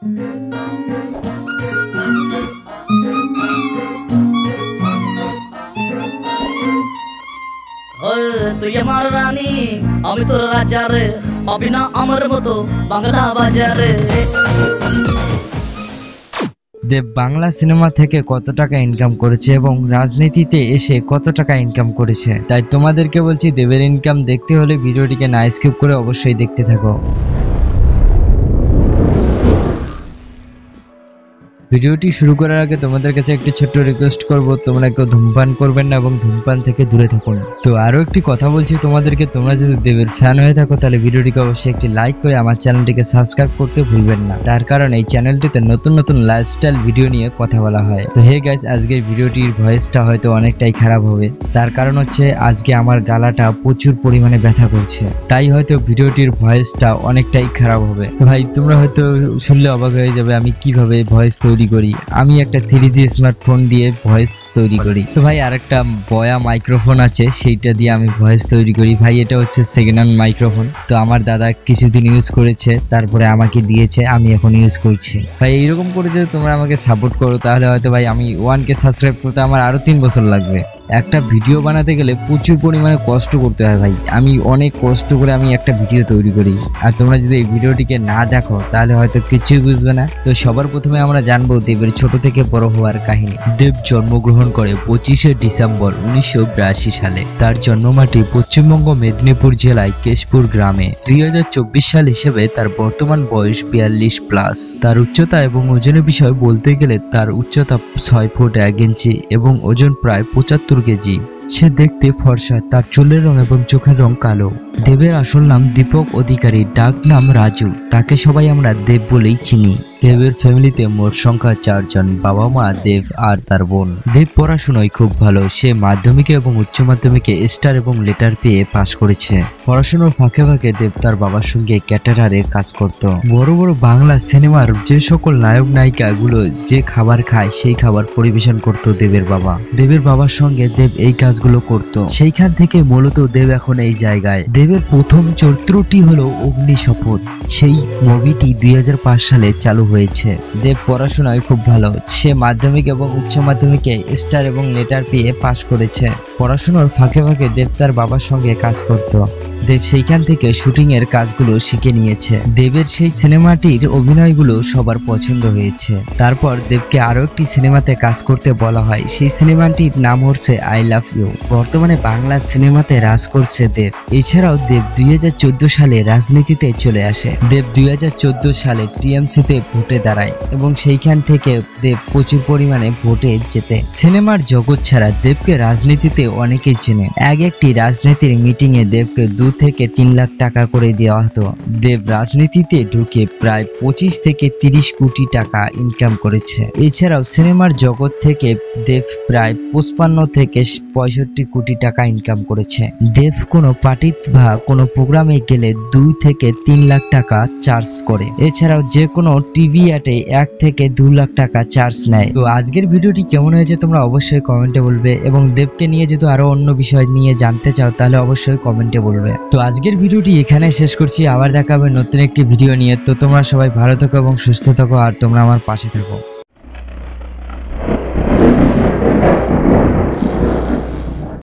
তুই আমার রানী আমি তোর রাজা রে, পাবি না আমার মতো বাংলা বাজারে। দেব বাংলা সিনেমা থেকে কত টাকা ইনকাম করেছে এবং রাজনীতিতে এসে কত টাকা ইনকাম করেছে, তাই তোমাদেরকে বলছি দেবের ইনকাম দেখতে হলে ভিডিওটিকে না স্কিপ করে অবশ্যই দেখতে থাকো। ভিডিওটি শুরু করার আগে তোমাদের কাছে একটি ছোট্ট রিকোয়েস্ট করব, তোমরা কেউ ধূমপান করবেন না এবং ধূমপান থেকে দূরে থাকুন। তো আরো একটি কথা বলছি তোমাদেরকে, তোমরা যদি দেবের ফ্যান হয়ে থাকো তাহলে ভিডিওটিকে অবশ্যই একটি লাইক করে আমার চ্যানেলটিকে সাবস্ক্রাইব করতে ভুলবেন না, তার কারণ এই চ্যানেলটিতে নতুন নতুন লাইফস্টাইল ভিডিও নিয়ে কথা বলা হয়। তো হে গাইস, আজকের ভিডিওটির ভয়েসটা হয়তো অনেকটাই খারাপ হবে, তার কারণ হচ্ছে আজকে আমার গলাটা প্রচুর পরিমাণে ব্যথা করছে, তাই হয়তো ভিডিওটির ভয়েসটা অনেকটাই খারাপ হবে। তো ভাই তোমরা হয়তো শুনলে অবাক হয়ে যাবে আমি কিভাবে ভয়েস তৈরি করি। আমি একটা 3G স্মার্টফোন দিয়ে ভয়েস তৈরি করি। তো ভাই আরেকটা বয়া মাইক্রোফোন আছে, সেইটা দিয়ে আমি ভয়েস তৈরি করি। ভাই এটা হচ্ছে সেকেন্ড হ্যান্ড মাইক্রোফোন, তো আমার দাদা কিছুদিন ইউজ করেছে, তারপরে আমাকে দিয়েছে, আমি এখন ইউজ করছি। ভাই এইরকম করে যদি তোমরা আমাকে সাপোর্ট করো তাহলে হয়তো ভাই আমি 1K সাবস্ক্রাইব করতে আমার আরো 3 বছর লাগবে। একটা ভিডিও বানাতে গেলে প্রচুর পরিমাণে কষ্ট করতে হয় ভাই, আমি অনেক কষ্ট করে আমি একটা ভিডিও তৈরি করি, আর তোমরা যদি এই ভিডিওটিকে না দেখো তাহলে হয়তো কিছুই বুঝবে না। তো সবার প্রথমে আমরা জানবো দেবের ছোট থেকে বড় হওয়ার কাহিনী। দেব জন্মগ্রহণ করে 25শে ডিসেম্বর 1982 সালে। তার জন্মমাটি পশ্চিমবঙ্গ মেদিনীপুর জেলায় কেশপুর গ্রামে। 2024 সাল হিসেবে তার বর্তমান বয়স 42+। তার উচ্চতা এবং ওজনের বিষয় বলতে গেলে তার উচ্চতা 6 ফুট 1 ইঞ্চি এবং ওজন প্রায় 75 কেজি। সে দেখতে ফর্সা, তার চুলের রং এবং চোখের রং কালো। দেবের আসল নাম দীপক অধিকারী, ডাক নাম রাজু, তাকে সবাই আমরা দেব বলেই চিনি। দেবের ফ্যামিলিতে মোট সংখ্যা 4 জন, বাবা মা, দেব আর তার বোন। দেব পড়াশোনায় খুব ভালো, সে মাধ্যমিকে এবং উচ্চ মাধ্যমিকে স্টার এবং লেটার পেয়ে পাশ করেছে। পড়াশোনার ফাঁকে ফাঁকে দেব তার বাবার সঙ্গে ক্যাটারারে কাজ করত। বড় বড় বাংলা সিনেমার যে সকল নায়ক নায়িকা গুলো যে খাবার খায় সেই খাবার পরিবেশন করত দেবের বাবা। দেবের বাবার সঙ্গে দেব এই কাজগুলো করত, সেইখান থেকে মূলত দেব এখন এই জায়গায়। দেবের প্রথম চরিত্রটি হলো অগ্নি শপথ, সেই মুভিটি 2005 সালে চালু হয়েছে। দেব পড়াশোনায় খুব ভালো, সে মাধ্যমিক এবং উচ্চ মাধ্যমিকে স্টার এবং লেটার পেয়ে পাশ করেছে। পড়াশোনার ফাঁকে ফাঁকে দেব তার বাবার সঙ্গে কাজ করত। দেব সেইখান থেকে শুটিং এর কাজগুলো শিখে নিয়েছে। দেবের সেই সিনেমাটির অভিনয়গুলো সবার পছন্দ হয়েছে। তারপর দেবকে আরো একটি সিনেমাতে কাজ করতে বলা হয়, সেই সিনেমাটির নাম হচ্ছে আই লাভ ইউ। বর্তমানে বাংলা সিনেমাতে রাজ করছে দেব। এছাড়াও দেব 2014 সালে রাজনীতিতে চলে আসে। দেব 2014 সালে টিএমসিতে ভোটে দাঁড়ায় এবং সেইখান থেকে দেব প্রচুর পরিমাণে ভোটে জেতে। সিনেমার জগৎ ছাড়া দেবকে রাজনীতিতে অনেকেই চেনে। একটি রাজনীতির মিটিং এ দেবকে 2 থেকে 3 লাখ টাকা করে দেওয়া হতো। দেব রাজনীতিতে ঢুকে প্রায় 25 থেকে 30 কোটি টাকা ইনকাম করেছে। এছাড়াও সিনেমার জগৎ থেকে দেব প্রায় 55 থেকে 65 কোটি টাকা ইনকাম করেছে। দেব কোনো পার্টি বা কোনো প্রোগ্রামে গেলে 2 থেকে 3 লাখ টাকা চার্জ করে। এছাড়াও যে কোনো টিভি অ্যাডে 1 থেকে 2 লাখ টাকা চার্জ নেয়। তো আজকের ভিডিওটি কেমন হয়েছে তোমরা অবশ্যই কমেন্টে বলবে, এবং দেবকে নিয়ে যদি আরো অন্য বিষয় নিয়ে জানতে চাও তাহলে অবশ্যই কমেন্টে বলবে। তো আজকের ভিডিওটি এখানে শেষ করছি, আবার দেখা হবে নতুন একটি ভিডিও নিয়ে। তো তোমরা সবাই ভালো থাকো এবং সুস্থ থাকো, আর তোমরা আমার পাশে থাকো।